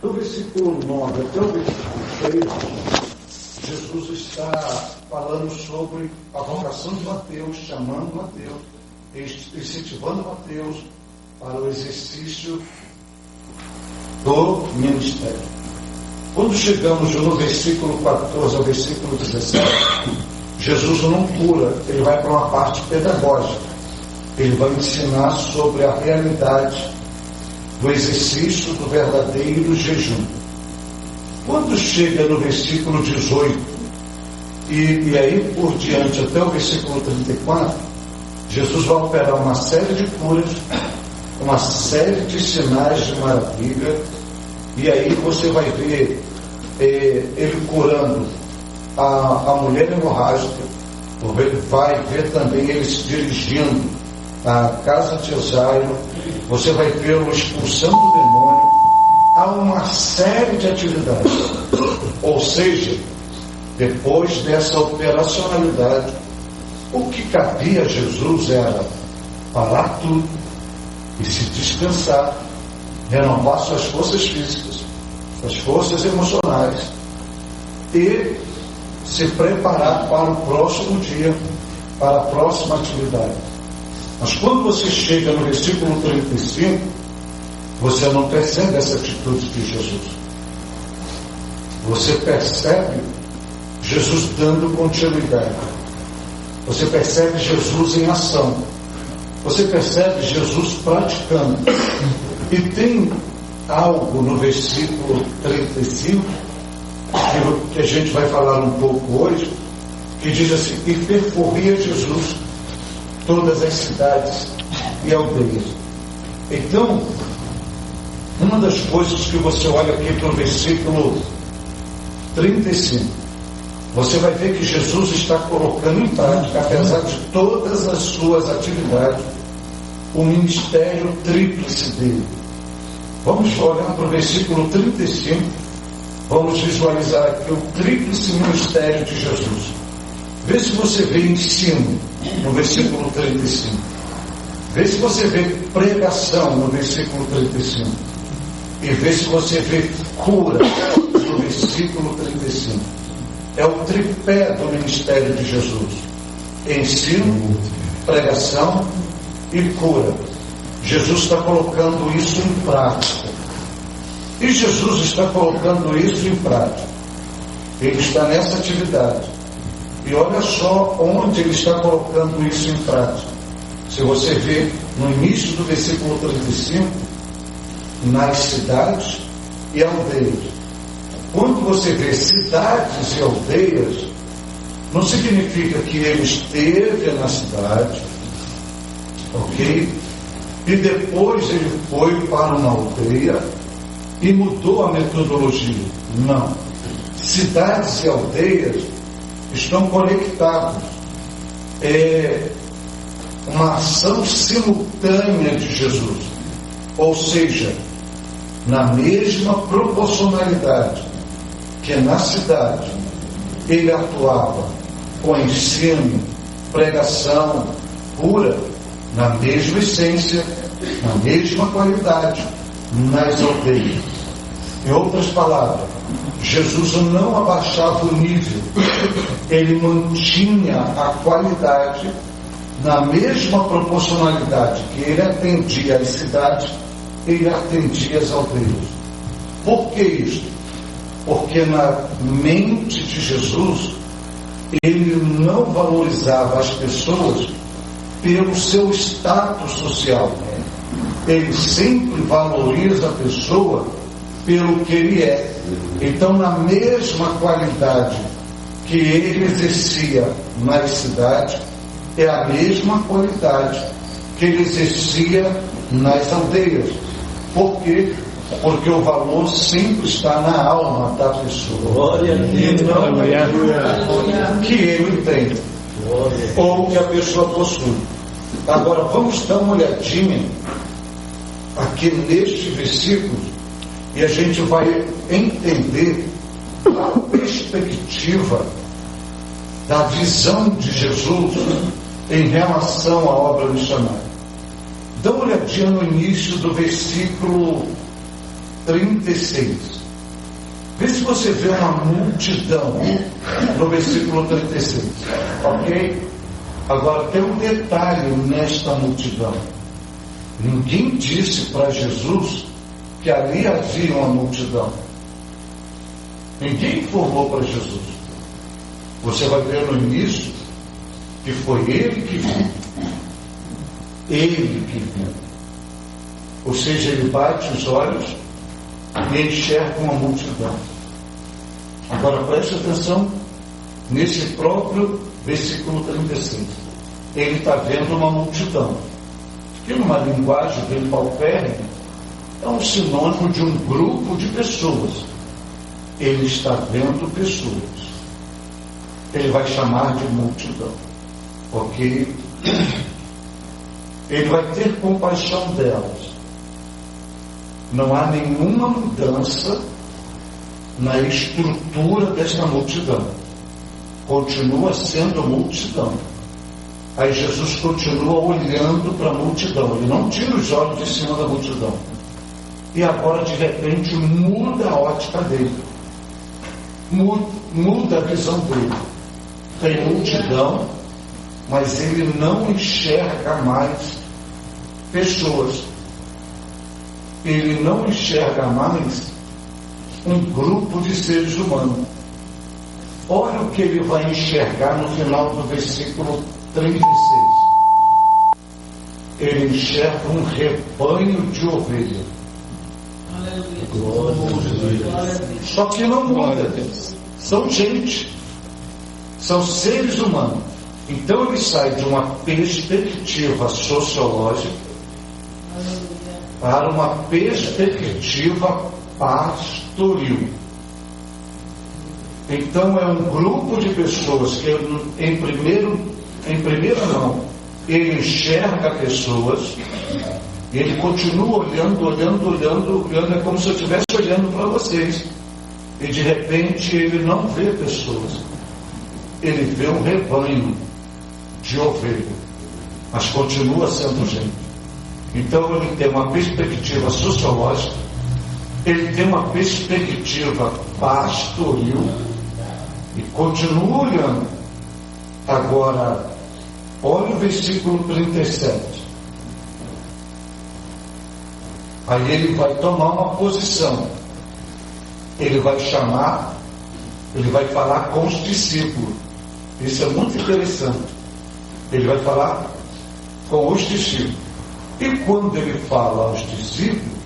Do versículo 9 até o versículo 13, Jesus está falando sobre a vocação de Mateus, chamando Mateus, incentivando Mateus para o exercício do ministério. Quando chegamos no versículo 14 ao versículo 17, Jesus não cura, ele vai para uma parte pedagógica. Ele vai ensinar sobre a realidade do exercício do verdadeiro jejum. Quando chega no versículo 18 e aí por diante até o versículo 34, Jesus vai operar uma série de curas, uma série de sinais de maravilha, e aí você vai ver ele curando a mulher hemorrágica, vai ver também ele se dirigindo à casa de Jairo, você vai vê-lo expulsando o demônio. Há uma série de atividades, ou seja, depois dessa operacionalidade, o que cabia a Jesus era parar tudo e se descansar, renovar suas forças físicas, suas forças emocionais e se preparar para o próximo dia, para a próxima atividade. Mas quando você chega no versículo 35, você não percebe essa atitude de Jesus. Você percebe Jesus dando continuidade. Você percebe Jesus em ação. Você percebe Jesus praticando. E tem algo no versículo 35, que a gente vai falar um pouco hoje, que diz assim: e percorria Jesus todas as cidades e aldeias. Então, uma das coisas que você olha aqui para o versículo 35, você vai ver que Jesus está colocando em prática, apesar de todas as suas atividades, o ministério tríplice dele. Vamos olhar para o versículo 35, vamos visualizar aqui o tríplice ministério de Jesus. Vê se você vê ensino no versículo 35. Vê se você vê pregação no versículo 35. E vê se você vê cura no versículo 35. É o tripé do ministério de Jesus: ensino, pregação e cura. Jesus está colocando isso em prática. E Jesus está colocando isso em prática. Ele está nessa atividade. E olha só onde ele está colocando isso em prática. Se você vê no início do versículo 35, nas cidades e aldeias. Quando você vê cidades e aldeias, não significa que ele esteve na cidade, ok? E depois ele foi para uma aldeia e mudou a metodologia. Não. Cidades e aldeias estão conectados. É uma ação simultânea de Jesus. Ou seja, na mesma proporcionalidade que na cidade ele atuava com ensino, pregação, cura, na mesma essência, na mesma qualidade, nas aldeias. Em outras palavras, Jesus não abaixava o nível, ele mantinha a qualidade na mesma proporcionalidade que ele atendia às cidades, ele atendia às aldeias. Por que isso? Porque na mente de Jesus, ele não valorizava as pessoas pelo seu status social. Ele sempre valoriza a pessoa pelo que ele é. Então, na mesma qualidade que ele exercia nas cidades, é a mesma qualidade que ele exercia nas aldeias. Por quê? Porque o valor sempre está na alma da pessoa. E não que ele tem ou que a pessoa possui. Agora vamos dar uma olhadinha aqui neste versículo e a gente vai entender a perspectiva da visão de Jesus em relação à obra missionária. Dá uma olhadinha no início do versículo 36. Vê se você vê uma multidão no versículo 36. Ok? Agora tem um detalhe nesta multidão. Ninguém disse para Jesus que ali havia uma multidão. Ninguém informou para Jesus. Você vai ver no início que foi ele que viu. Ele que viu. Ou seja, ele bate os olhos e enxerga uma multidão. Agora preste atenção nesse próprio versículo 36. Ele está vendo uma multidão, que numa linguagem bem paupérrima é um sinônimo de um grupo de pessoas. Ele está vendo pessoas. Ele vai chamar de multidão. Ok? Ele vai ter compaixão delas. Não há nenhuma mudança na estrutura desta multidão. Continua sendo multidão. Aí Jesus continua olhando para a multidão. Ele não tira os olhos de cima da multidão. E agora, de repente, muda a ótica dele. Muda a visão dele. Tem multidão, mas ele não enxerga mais pessoas. Ele não enxerga mais um grupo de seres humanos. Olha o que ele vai enxergar no final do versículo 36. Ele enxerga um rebanho de ovelhas. Só que não muda. São gente. São seres humanos. Então ele sai de uma perspectiva sociológica para uma perspectiva pastoril. Então é um grupo de pessoas que em primeira mão ele enxerga pessoas e ele continua olhando, é como se eu estivesse olhando para vocês, e de repente ele não vê pessoas, ele vê um rebanho de ovelha, mas continua sendo gente. Então ele tem uma perspectiva sociológica, ele tem uma perspectiva pastoril e continua olhando. Agora, olha o versículo 37. Aí ele vai tomar uma posição. Ele vai chamar, ele vai falar com os discípulos. Isso é muito interessante. Ele vai falar com os discípulos. E quando ele fala aos discípulos,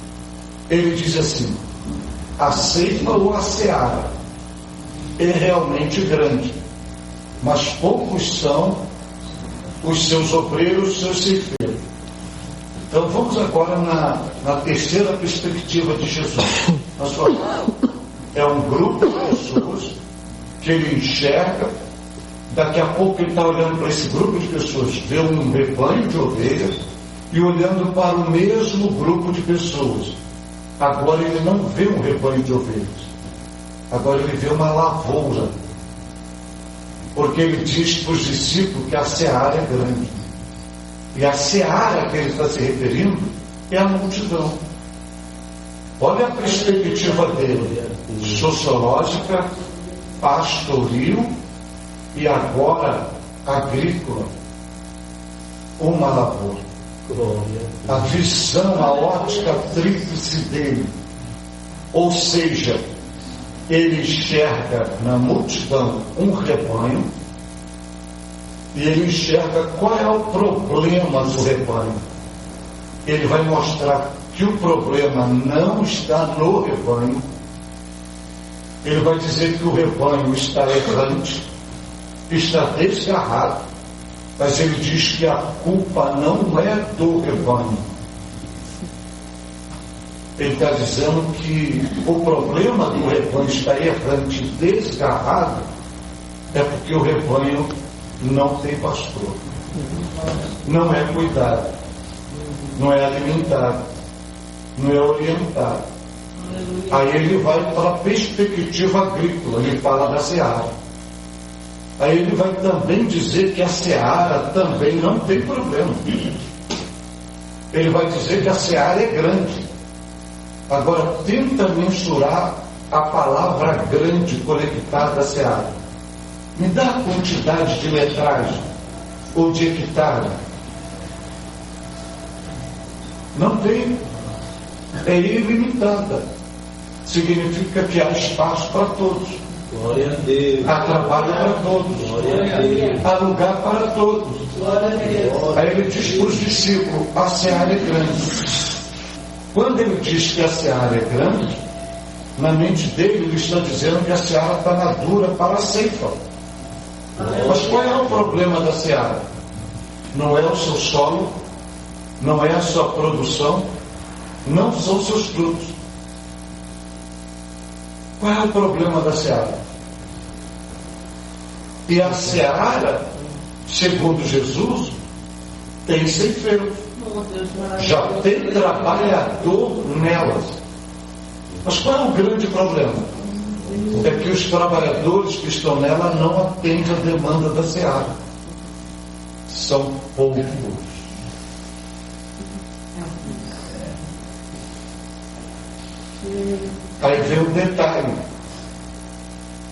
ele diz assim: a ceifa ou a seara é realmente grande, mas poucos são os seus obreiros, os seus ceifeiros. Então vamos agora na terceira perspectiva de Jesus. É um grupo de pessoas que ele enxerga. Daqui a pouco ele está olhando para esse grupo de pessoas, vê um rebanho de ovelhas, e olhando para o mesmo grupo de pessoas. Agora ele não vê um rebanho de ovelhas, agora ele vê uma lavoura, porque ele diz para os discípulos que a seara é grande, e a seara que ele está se referindo é a multidão. Olha a perspectiva dele, sociológica, pastoril e agora agrícola. Uma lavoura. A visão, a ótica tríplice dele, ou seja, ele enxerga na multidão um rebanho e ele enxerga qual é o problema do rebanho. Ele vai mostrar que o problema não está no rebanho. Ele vai dizer que o rebanho está errante, está desgarrado. Mas ele diz que a culpa não é do rebanho. Ele está dizendo que o problema do rebanho está errante, desgarrado, é porque o rebanho não tem pastor, não é cuidado, não é alimentado, não é orientado. Aí ele vai para a perspectiva agrícola, ele fala da seara. Aí ele vai também dizer que a seara também não tem problema. Ele vai dizer que a seara é grande, Agora, tenta mensurar a palavra grande conectada à seara. Me dá a quantidade de metragem ou de hectare. Não tem. É ilimitada. Significa que há espaço para todos. Glória a Deus. Há trabalho para todos. Glória a Deus. Há lugar para todos. Glória a Deus. Aí ele diz para os discípulos: a seara é grande. Quando ele diz que a seara é grande, na mente dele ele está dizendo que a seara está madura para a ceifa. Mas qual é o problema da seara? Não é o seu solo, não é a sua produção, não são seus frutos. Qual é o problema da seara? E a seara, segundo Jesus, tem ceifeiro. Já tem trabalhador nelas. Mas qual é o grande problema? É que os trabalhadores que estão nela não atendem a demanda da seara. São poucos. Aí vem o detalhe,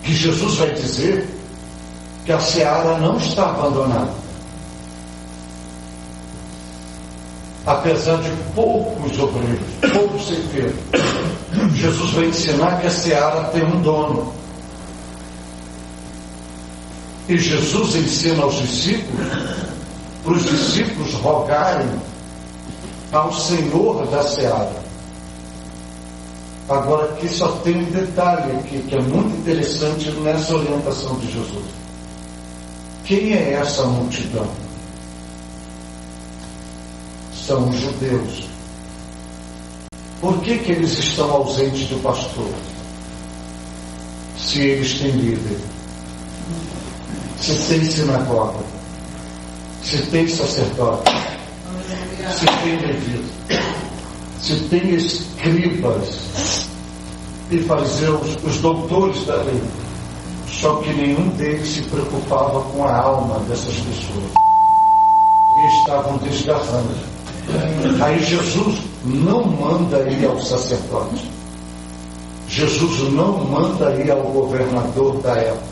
que Jesus vai dizer que a seara não está abandonada. Apesar de poucos obreiros, poucos ceifeiros, Jesus vai ensinar que a seara tem um dono. E Jesus ensina aos discípulos, para os discípulos rogarem ao Senhor da seara. Agora aqui só tem um detalhe aqui, que é muito interessante nessa orientação de Jesus. Quem é essa multidão? São os judeus. Por que eles estão ausentes do pastor? Se eles têm líder, se tem sinagoga, se tem sacerdote, se tem levita, se tem escribas e fariseus, os doutores da lei. Só que nenhum deles se preocupava com a alma dessas pessoas. E estavam desgarrando. Aí Jesus não manda ir ao sacerdote. Jesus não manda ir ao governador da época,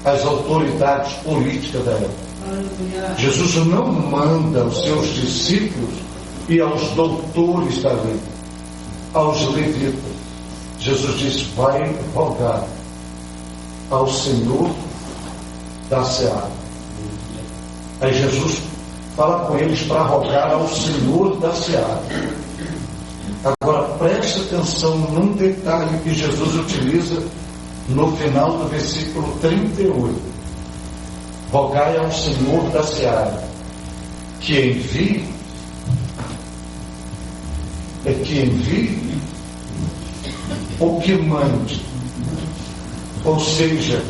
às autoridades políticas da época. Jesus não manda os seus discípulos ir aos doutores da lei, aos levitas. Jesus diz: vai rogar ao Senhor da seara. Aí Jesus fala com eles para rogar ao Senhor da seara. Agora preste atenção num detalhe que Jesus utiliza no final do versículo 38. Rogai ao Senhor da seara que envie, ou que mande. Ou seja,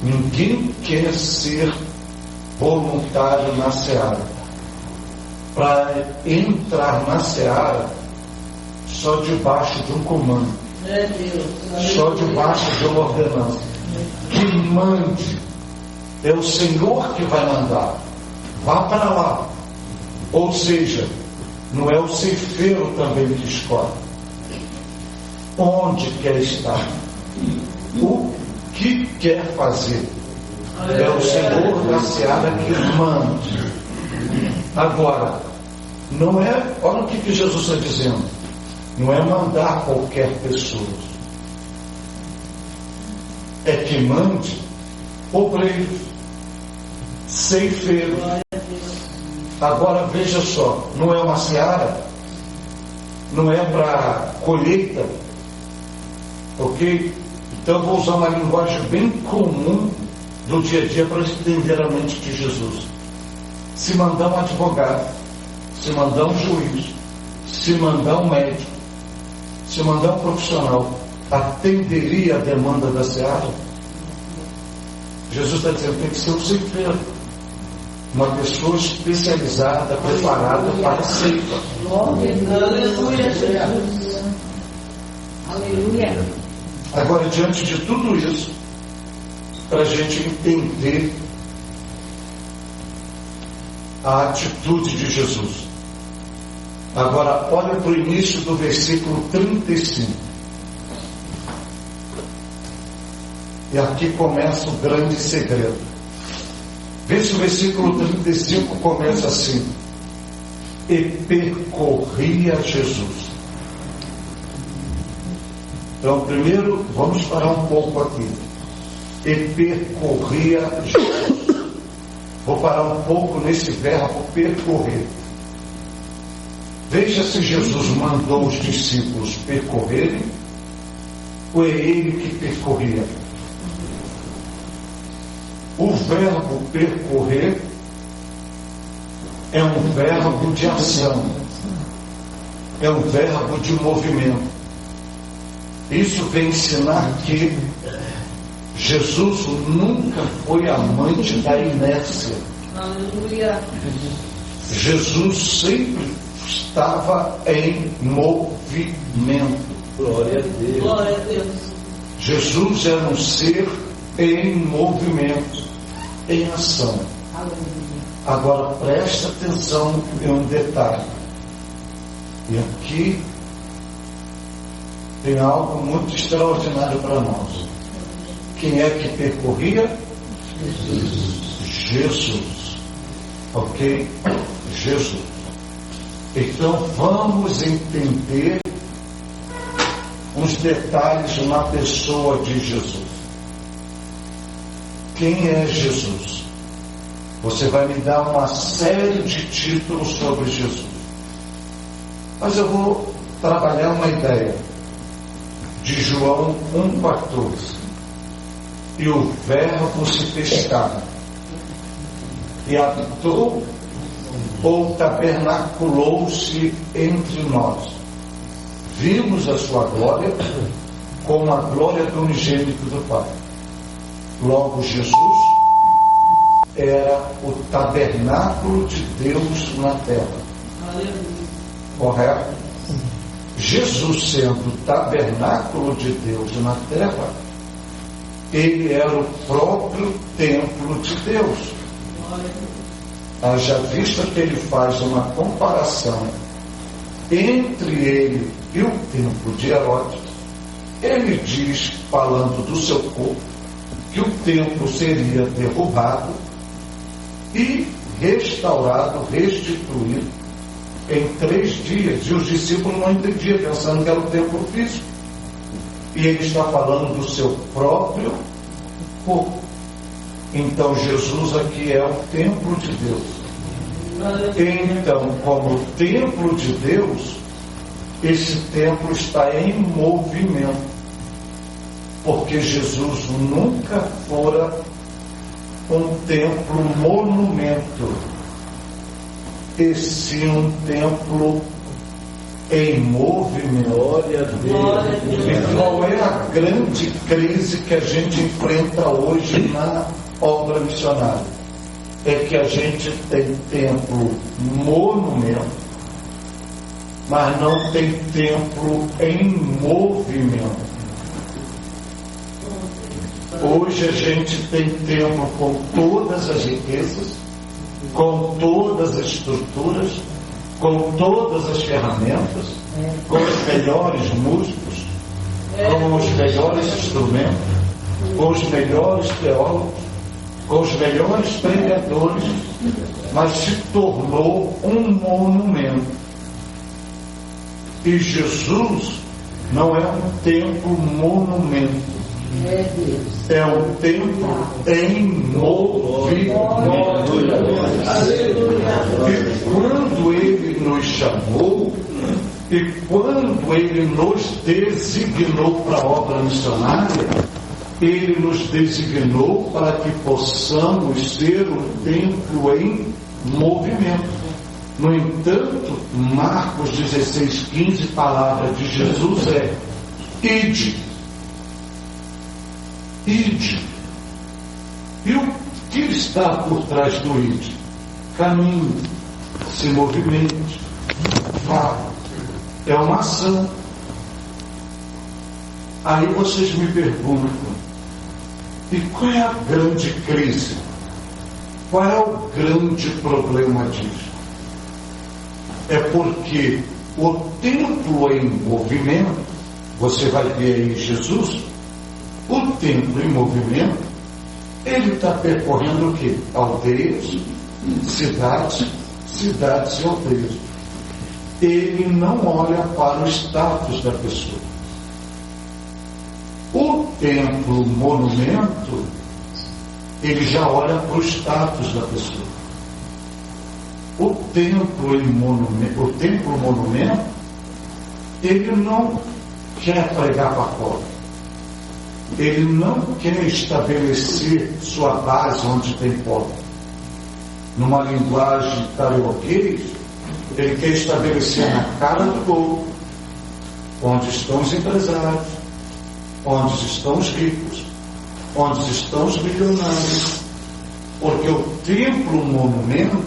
ninguém quer ser voluntário na seara. Para entrar na seara, só debaixo de um comando, só debaixo de uma ordenança. Que mande, é o Senhor que vai mandar. Vá para lá. Ou seja, não é o ceifeiro também que escolhe onde quer estar, o que quer fazer. É o Senhor da seara que manda. Agora, não é, olha o que Jesus está dizendo, não é mandar qualquer pessoa, é que mande obreiros, ceifeiros. Agora veja só, não é uma seara, não é para colheita, ok? Então eu vou usar uma linguagem bem comum do dia a dia para entender a mente de Jesus. Se mandar um advogado, se mandar um juiz, se mandar um médico, se mandar um profissional, atenderia a demanda da seara? Jesus está dizendo que tem que ser um ceifeiro, uma pessoa especializada, preparada para a ceifa. Aleluia, Jesus. Aleluia. Agora, diante de tudo isso, para a gente entender a atitude de Jesus, Agora, olha para o início do versículo 35. E aqui começa o grande segredo. Vê se o versículo 35 começa assim: e percorria Jesus. Então, primeiro, vamos parar um pouco aqui. E percorria Jesus. Vou parar um pouco nesse verbo percorrer. Veja se Jesus mandou os discípulos percorrerem ou é ele que percorria. O verbo percorrer é um verbo de ação, é um verbo de movimento. Isso vem ensinar que Jesus nunca foi amante da inércia. Aleluia. Jesus sempre estava em movimento. Glória a Deus. Glória a Deus. Jesus era um ser em movimento, em ação. Aleluia. Agora preste atenção em um detalhe. E aqui tem algo muito extraordinário para nós. Quem é que percorria? Jesus. Ok? Jesus. Então vamos entender uns detalhes na pessoa de Jesus. Quem é Jesus? Você vai me dar uma série de títulos sobre Jesus. Mas eu vou trabalhar uma ideia de João 1,14. E o verbo se fez carne e habitou ou tabernaculou-se entre nós. Vimos a sua glória como a glória do unigênito do Pai. Logo, Jesus era o tabernáculo de Deus na terra. Aleluia. Correto? Jesus sendo o tabernáculo de Deus na terra, ele era o próprio templo de Deus. Haja vista que ele faz uma comparação entre ele e o templo de Herodes. Ele diz, falando do seu corpo, que o templo seria derrubado e restaurado, restituído em 3 dias. E os discípulos não entendiam, pensando que era o templo físico. E ele está falando do seu próprio corpo. Então Jesus aqui é o templo de Deus. Então, como templo de Deus, esse templo está em movimento. Porque Jesus nunca fora um templo monumento, e sim um templo em movimento. Glória a Deus. E qual é a grande crise que a gente enfrenta hoje na obra missionária? É que a gente tem templo monumento, mas não tem templo em movimento. Hoje a gente tem templo com todas as riquezas, com todas as estruturas, com todas as ferramentas, com os melhores músicos, com os melhores instrumentos, com os melhores teólogos, com os melhores pregadores, mas se tornou um monumento. E Jesus não é um templo monumento, é um templo em movimento. E quando ele nos chamou, e quando ele nos designou para a obra missionária, ele nos designou para que possamos ser um templo em movimento. No entanto, Marcos 16:15, palavra de Jesus é: ide. Ide. E o que está por trás do ide? Caminho, se movimente, vá. É uma ação. Aí vocês me perguntam: e qual é a grande crise? Qual é o grande problema disso? É porque o templo em movimento, você vai ver aí Jesus, o templo em movimento, ele está percorrendo o quê? Aldeias, cidades e aldeias. Ele não olha para o status da pessoa. O templo monumento, ele já olha para o status da pessoa. O templo monumento, ele não quer pregar para fora. Ele não quer estabelecer sua base onde tem povo. Numa linguagem carioquês, ele quer estabelecer na cara do povo onde estão os empresários, onde estão os ricos, onde estão os milionários. Porque o templo monumento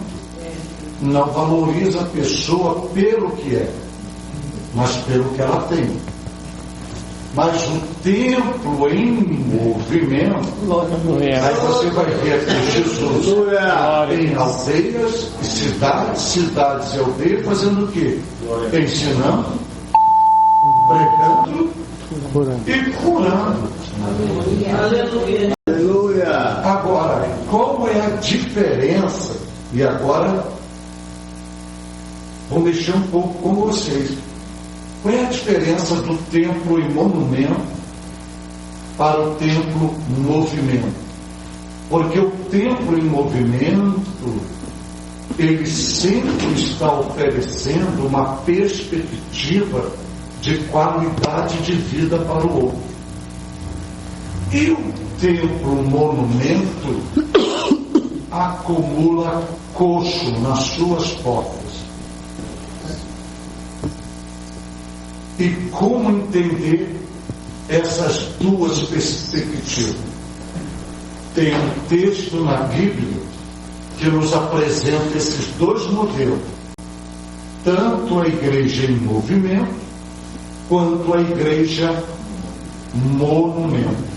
não valoriza a pessoa pelo que é, mas pelo que ela tem. Mas o templo em movimento, aí você vai ver aqui Jesus em aldeias e cidades e aldeias, fazendo o quê? Ensinando, pregando e curando. Aleluia. Agora, qual é a diferença? E agora vou mexer um pouco com vocês. Qual é a diferença do templo em monumento para o templo movimento? Porque o templo em movimento, ele sempre está oferecendo uma perspectiva de qualidade de vida para o outro. E o templo monumento acumula coxo nas suas portas. E como entender essas duas perspectivas? Tem um texto na Bíblia que nos apresenta esses dois modelos, tanto a igreja em movimento quanto a igreja monumento.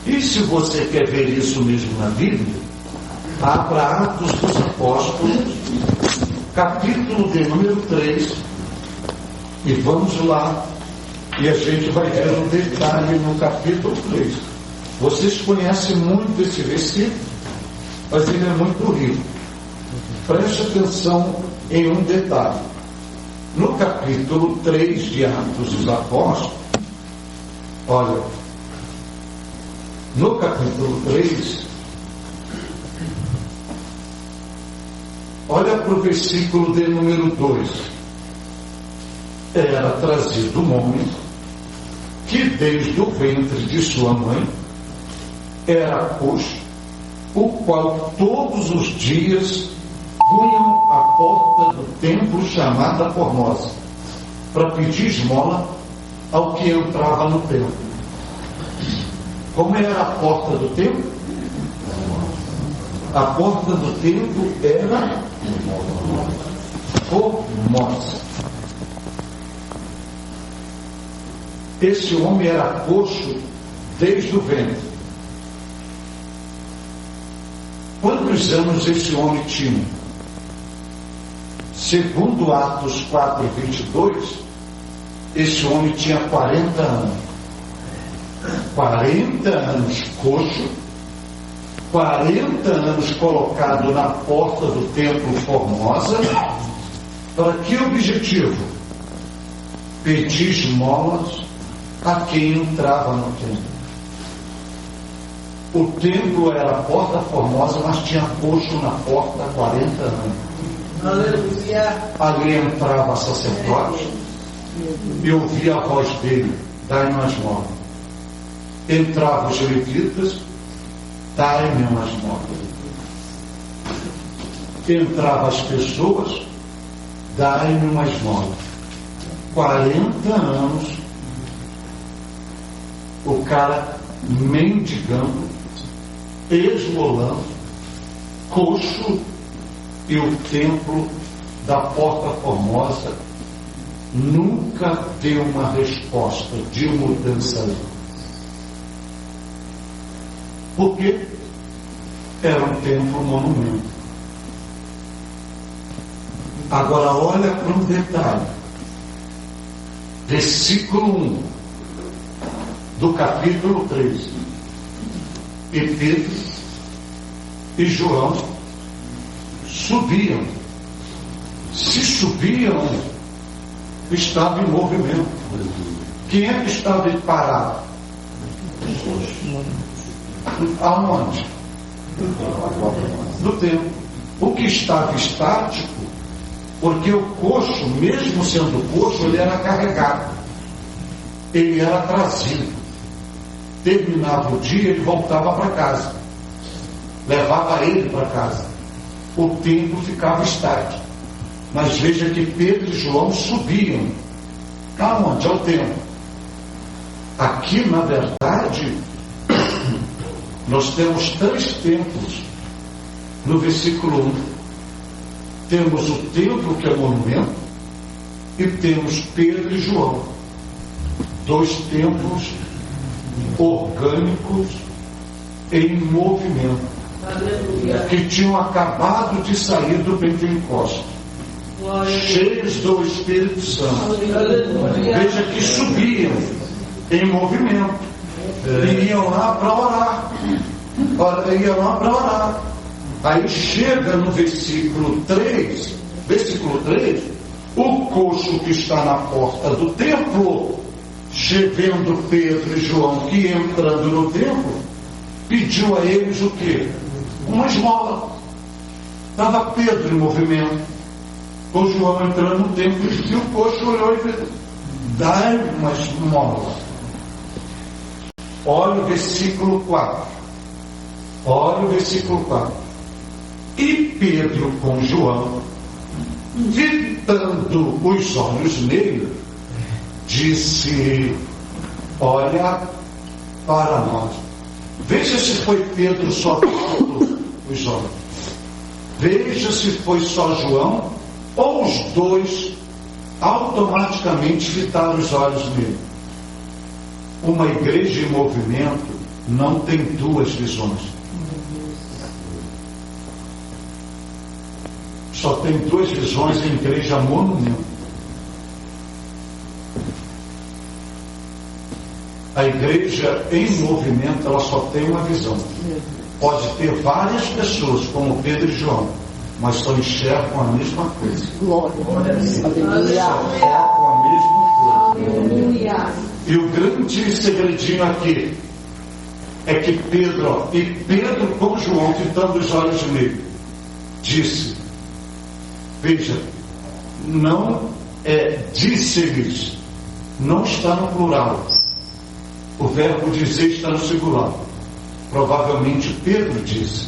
E se você quer ver isso mesmo na Bíblia, abra Atos dos Apóstolos, capítulo de número 3, e vamos lá, e a gente vai ver um detalhe no capítulo 3. Vocês conhecem muito esse versículo, mas ele é muito rico. Preste atenção em um detalhe. No capítulo 3 de Atos dos Apóstolos, olha, no capítulo 3, olha para o versículo de número 2. Era trazido um homem que desde o ventre de sua mãe era coxo, o qual todos os dias punham à porta do templo chamada Formosa, para pedir esmola ao que entrava no templo. Como era a porta do templo? A porta do templo era Formosa. Esse homem era coxo desde o ventre. Quantos anos esse homem tinha? Segundo Atos 4:22, esse homem tinha 40 anos. 40 anos coxo, 40 anos colocado na porta do templo Formosa. Para que objetivo? Pedir esmolas a quem entrava no templo. O templo era a porta formosa, mas tinha coxo na porta há 40 anos. Aleluia. Ali entrava sacerdote e ouvia a voz dele: dai-me uma esmola. Entravam os levitas: dai-me uma esmola. Entravam as pessoas: dai-me uma esmola. 40 anos o cara mendigando, esmolando, coxo, e o templo da Porta Formosa nunca deu uma resposta de mudança. Porque era um templo monumento. Agora olha para um detalhe. Versículo 1 do capítulo 3. E Pedro e João subiam. Se subiam, estava em movimento. Quem é que estava parado? Aonde? No templo. O que estava estático, porque o coxo, mesmo sendo coxo, ele era carregado, ele era trazido. Terminava o dia, ele voltava para casa, levava ele para casa. O templo ficava estático. Mas veja que Pedro e João subiam. Aonde? Ao templo. Aqui, na verdade, nós temos 3 templos. No versículo 1, temos o templo, que é o monumento, e temos Pedro e João, 2 templos orgânicos em movimento, que tinham acabado de sair do Pentecostes, cheios do Espírito Santo. Veja que subiam em movimento e iam lá para orar. Aí chega no versículo 3, o coxo que está na porta do templo, vendo Pedro e João que entrando no templo, pediu a eles o quê? Uma esmola. Estava Pedro em movimento, o João entrando no templo, e o coxo olhou e disse: dai uma esmola. Olha o versículo 4. E Pedro com João, fitando os olhos nele, disse: olha para nós. Veja se foi Pedro só fitando os olhos. Veja se foi só João, ou os 2 automaticamente fitaram os olhos nele. Uma igreja em movimento não tem 2 visões. Só tem 2 visões em igreja monumento. A igreja em movimento, ela só tem uma visão. Pode ter várias pessoas, como Pedro e João, mas só enxergam a mesma coisa. Glória. Só focam a mesma coisa. E o grande segredinho aqui é que Pedro com João, fitando os olhos nele, disse: veja, não disse-lhes, não está no plural. O verbo dizer está no singular. Provavelmente Pedro disse.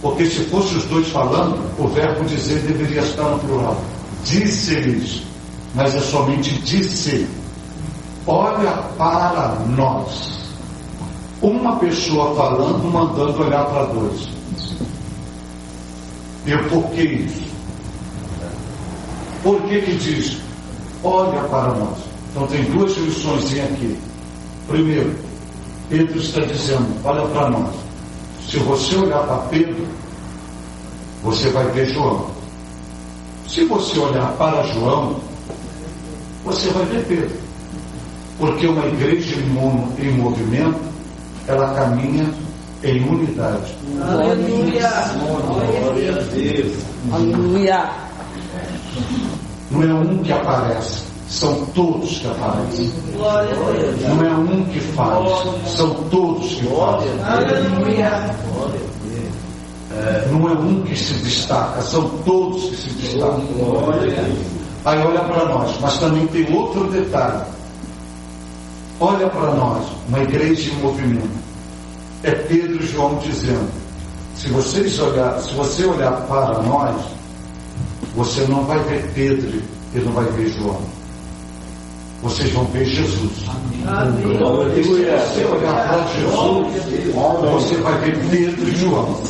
Porque se fosse os 2 falando, o verbo dizer deveria estar no plural. Disse-lhes, mas é somente disse. Olha para nós. Uma pessoa falando, mandando olhar para 2. E por que isso? Por que diz? Olha para nós. Então tem 2 lições aqui. Primeiro, Pedro está dizendo: olha para nós. Se você olhar para Pedro, você vai ver João. Se você olhar para João, você vai ver Pedro. Porque uma igreja em movimento, ela caminha em unidade. Aleluia. Glória a Deus. Aleluia. Não é um que aparece, são todos que aparecem. Não é um que faz, são todos que fazem. Aleluia. Não é um que se destaca, são todos que se destacam. Aí olha para nós, mas também tem outro detalhe. Olha para nós, uma igreja em movimento. É Pedro e João dizendo: se você olhar para nós, você não vai ver Pedro e não vai ver João. Vocês vão ver Jesus. Amém. E se você olhar para Jesus, você vai ver Pedro e João.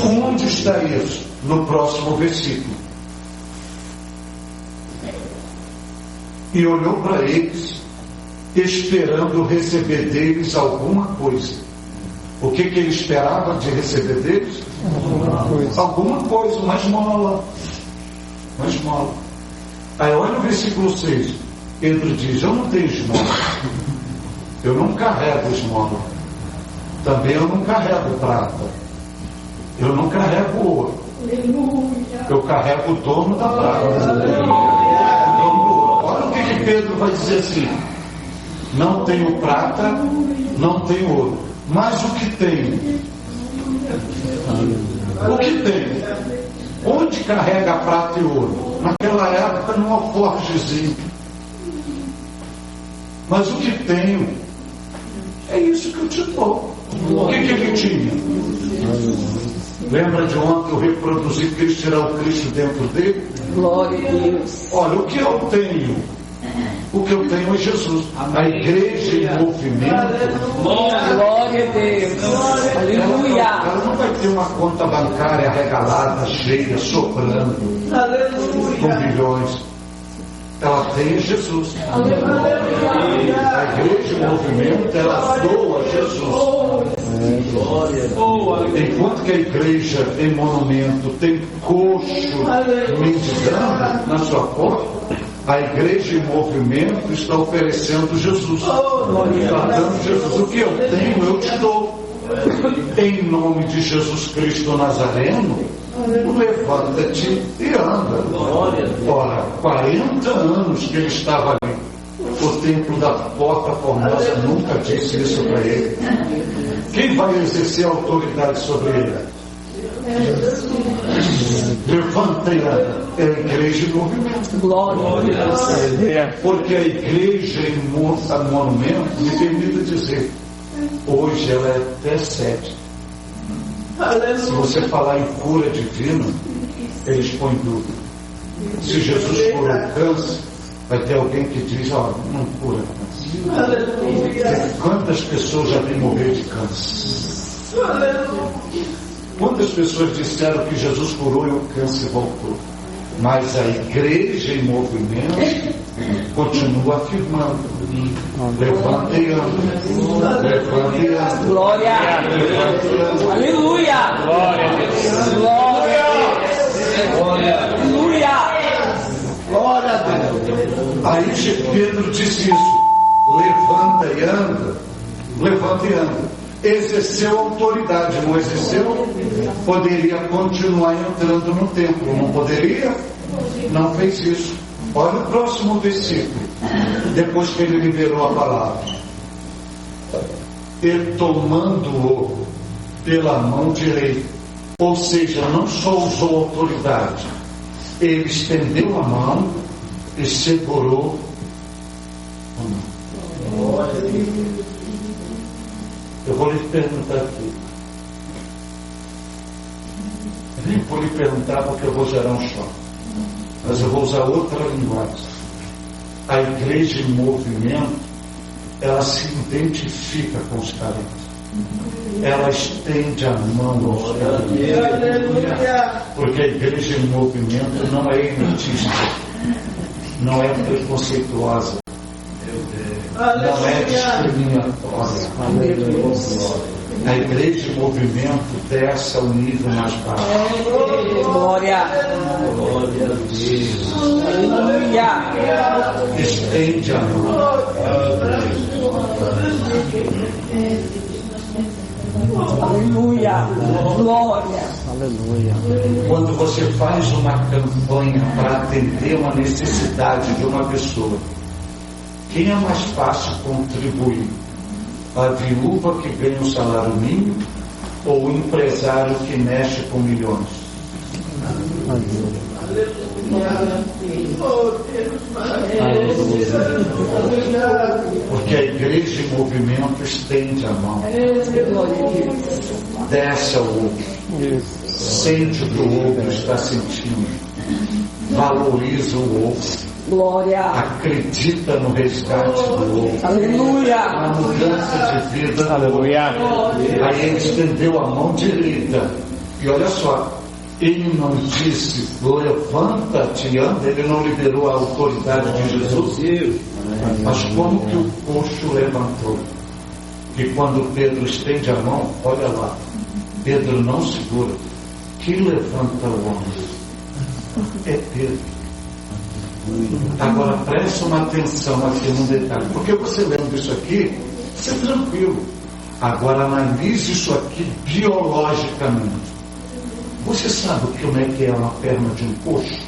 Onde está isso? No próximo versículo. E olhou para eles, esperando receber deles alguma coisa. O que ele esperava de receber deles? Alguma coisa, uma esmola. uma esmola. Aí olha o versículo 6. Pedro diz: eu não tenho esmola, eu não carrego esmola, também eu não carrego prata, eu não carrego ouro, eu carrego o dono da prata. Olha o que Pedro vai dizer assim: não tenho prata, não tenho ouro, mas o que tenho? O que tenho? Onde carrega a prata e ouro? Naquela época, num alforjezinho. Mas o que tenho é isso que eu te dou. O que ele tinha? Lembra de ontem eu reproduzi Cristo, tirar o Cristo dentro dele? Glória a Deus. Olha, o que eu tenho? O que eu tenho é Jesus. A igreja em movimento. Glória a Deus. Aleluia. Ela não vai ter uma conta bancária regalada, cheia, sobrando, com bilhões. Ela tem Jesus. A igreja em movimento, ela doa Jesus. Enquanto que a igreja em monumento tem coxo mendigando na sua porta, a igreja em movimento está oferecendo Jesus. Está dando Jesus. O que eu tenho, eu te dou. Em nome de Jesus Cristo Nazareno, levanta-te e anda. Ora, 40 anos que ele estava ali. O templo da Porta Formosa nunca disse isso para ele. Quem vai exercer autoridade sobre ele? Levanta e anda. É a igreja em movimento. Glória a Deus. Porque a igreja em monumento, me permita dizer, hoje ela é até 7. Se você falar em cura divina, eles põem dúvida. Se Jesus curou o câncer, vai ter alguém que diz: ó, não cura câncer. Quantas pessoas já vêm morrer de câncer? Quantas pessoas disseram que Jesus curou e o câncer voltou? Mas a igreja em movimento continua afirmando: levanta e anda, levanta e anda. Glória. Aleluia. Glória a Deus. Glória a Deus. Aleluia. Glória a Deus. Aí Pedro disse isso: levanta e anda, levanta e anda. Exerceu autoridade, não exerceu? Poderia continuar entrando no templo, não poderia? Não fez isso. Olha o próximo versículo, depois que ele liberou a palavra: e tomando-o pela mão direita, ou seja, não só usou autoridade, ele estendeu a mão e segurou a mão. Eu vou lhe perguntar aqui. Eu nem vou lhe perguntar porque eu vou gerar um choque, mas eu vou usar outra linguagem. A igreja em movimento, ela se identifica com os carentes. Ela estende a mão aos carentes. Porque a igreja em movimento não é elitista, não é preconceituosa, não é discriminatória. A igreja em movimento desce ao nível mais baixo. Glória. Glória a Deus. Aleluia. Estende a mão. Aleluia. Glória. Quando você faz uma campanha para atender uma necessidade de uma pessoa, quem é mais fácil contribuir? A viúva que ganha um salário mínimo ou o empresário que mexe com milhões? Porque a igreja em movimento estende a mão, desce ao outro, sente o que o outro está sentindo, valoriza o outro, Glória. acredita no resgate do outro, Aleluia. na mudança de vida. Aleluia. Aí ele estendeu a mão direita e olha só, ele não disse levanta-te e anda, ele não liberou a autoridade de Jesus. Mas como que o coxo levantou? E quando Pedro estende a mão, olha lá, Pedro não segura. Que levanta o homem? É Pedro. Agora preste uma atenção aqui no detalhe, porque você lendo isso aqui, isso é tranquilo. Agora analise isso aqui biologicamente. Você sabe como é que é uma perna de um coxo?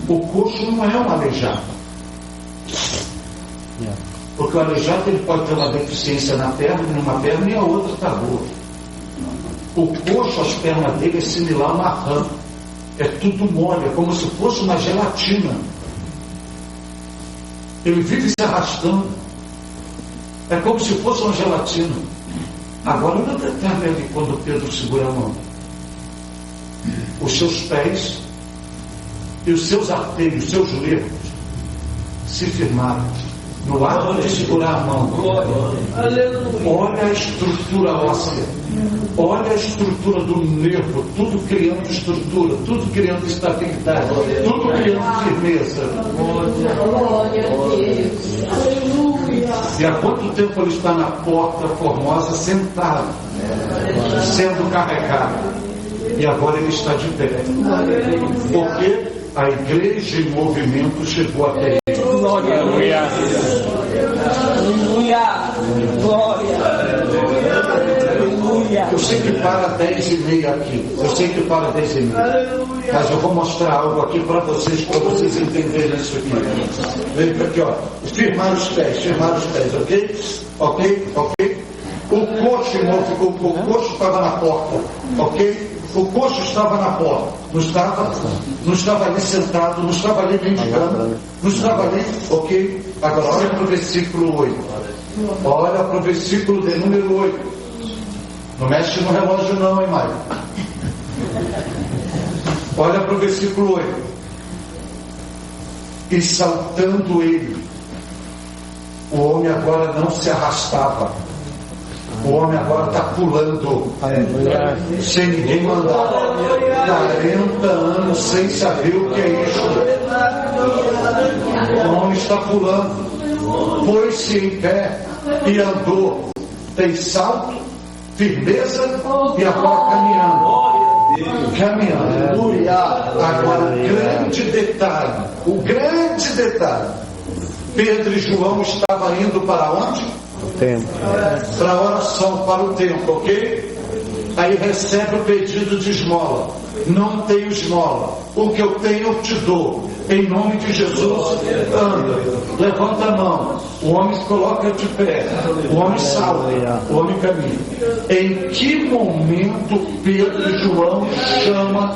O coxo não é um aleijado. Porque o aleijado ele pode ter uma deficiência na perna, numa perna e a outra está boa. O coxo, as pernas dele é similar a uma rã. É tudo mole, é como se fosse uma gelatina. Ele vive se arrastando. É como se fosse uma gelatina. Agora não determina ali quando Pedro segura a mão. Os seus pés e os seus artérios, os seus nervos se firmaram no ato de segurar a mão. Olha a estrutura óssea, olha a estrutura do nervo, tudo criando estrutura, tudo criando estabilidade, tudo criando firmeza. E há quanto tempo ele está na porta formosa, sentado, sendo carregado? E agora ele está de pé. Porque a igreja em movimento chegou até ele. Glória. Glória. Eu sei que para 10h30 aqui. Eu sei que para 10h30. Mas eu vou mostrar algo aqui para vocês entenderem isso aqui. Vem para aqui, ó. Firmar os pés, ok? Ok? O coxo estava na porta, ok? O coxo estava na porta, não estava ali sentado, não estava ali mendigando, não estava ali, ok? Agora olha para o versículo 8. Olha para o versículo de número 8. Não mexe no relógio não, hein, Mário? Olha para o versículo 8. E saltando ele, o homem agora não se arrastava. O homem agora está pulando, sem ninguém mandar. 40 anos sem saber o que é isso. O homem está pulando, pôs-se em pé e andou. Tem salto, firmeza e agora caminhando. Agora o grande detalhe. Pedro e João estavam indo para onde? Para a oração, para o templo, ok? Aí recebe o pedido de esmola. Não tenho esmola. O que eu tenho eu te dou. Em nome de Jesus, anda. Levanta a mão. O homem se coloca de pé. O homem salta. O homem caminha. Em que momento Pedro e João chama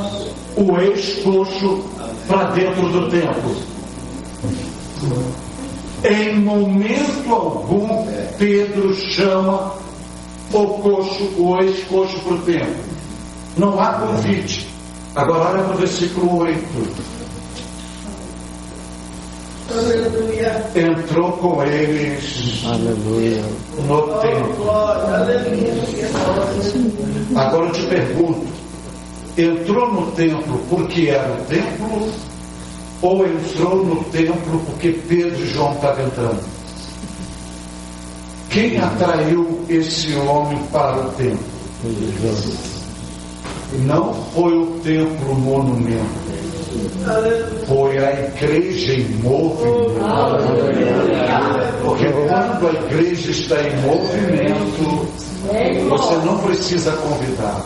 o ex-coxo para dentro do templo? Em momento algum, Pedro chama o ex-coxo para o templo. Não há convite. Agora olha para o versículo 8. Aleluia. Entrou com eles no templo. Agora eu te pergunto, entrou no templo porque era o templo? Ou entrou no templo porque Pedro e João estavam entrando? Quem atraiu esse homem para o templo? Não foi o templo monumento, foi a igreja em movimento. Porque quando a igreja está em movimento, você não precisa convidar.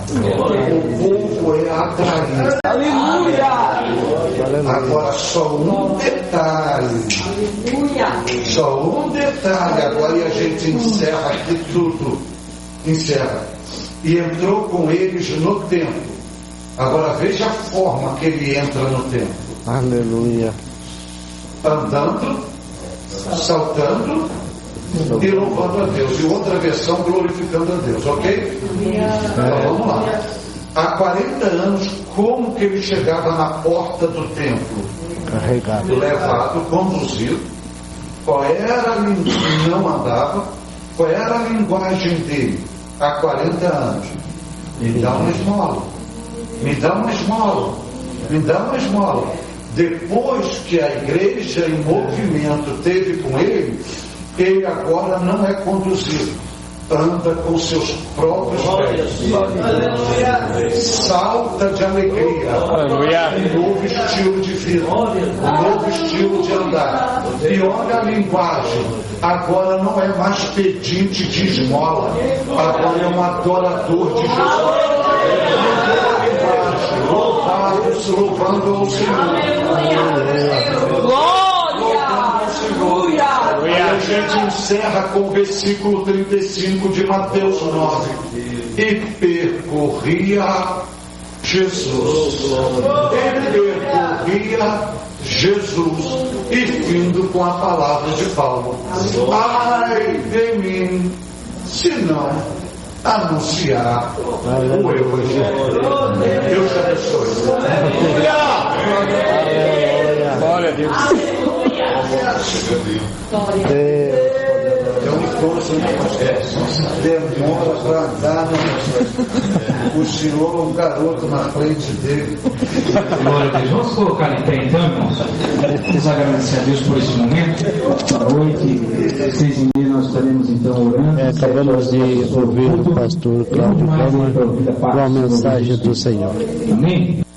O povo é atraído. Aleluia! Agora só um detalhe. Só um detalhe. Agora e a gente encerra aqui tudo. Encerra. E entrou com eles no templo. Agora veja a forma que ele entra no templo. Aleluia. Andando, saltando e louvando a Deus. E outra versão glorificando a Deus, ok? Então vamos lá. Há 40 anos, como que ele chegava na porta do templo? Carregado. Levado, conduzido. Qual era a linguagem? Não andava. Qual era a linguagem dele? Há 40 anos. Me dá uma esmola. Me dá uma esmola. Me dá uma esmola. Depois que a igreja em movimento teve com ele, ele agora não é conduzido. anda com seus próprios pés, salta de alegria, um novo estilo de vida, um novo estilo de andar. E olha a linguagem, agora não é mais pedinte de esmola, agora é um adorador de Jesus. Louvando ao Senhor. E a gente encerra com o versículo 35 de Mateus 9. E percorria Jesus. E percorria Jesus. E findo com a palavra de Paulo: ai de mim, se não anunciar o Evangelho. Deus te abençoe. Glória a Deus. É um idoso, demora para andar. O senhor é um garoto na frente dele. Glória a Deus. Vamos colocar em pé então, irmãos. Vamos agradecer a Deus por esse momento. Boa noite. 6h30 nós estaremos então orando. Acabamos de ouvir o pastor Cláudio Câmara com a mensagem do Senhor. Amém.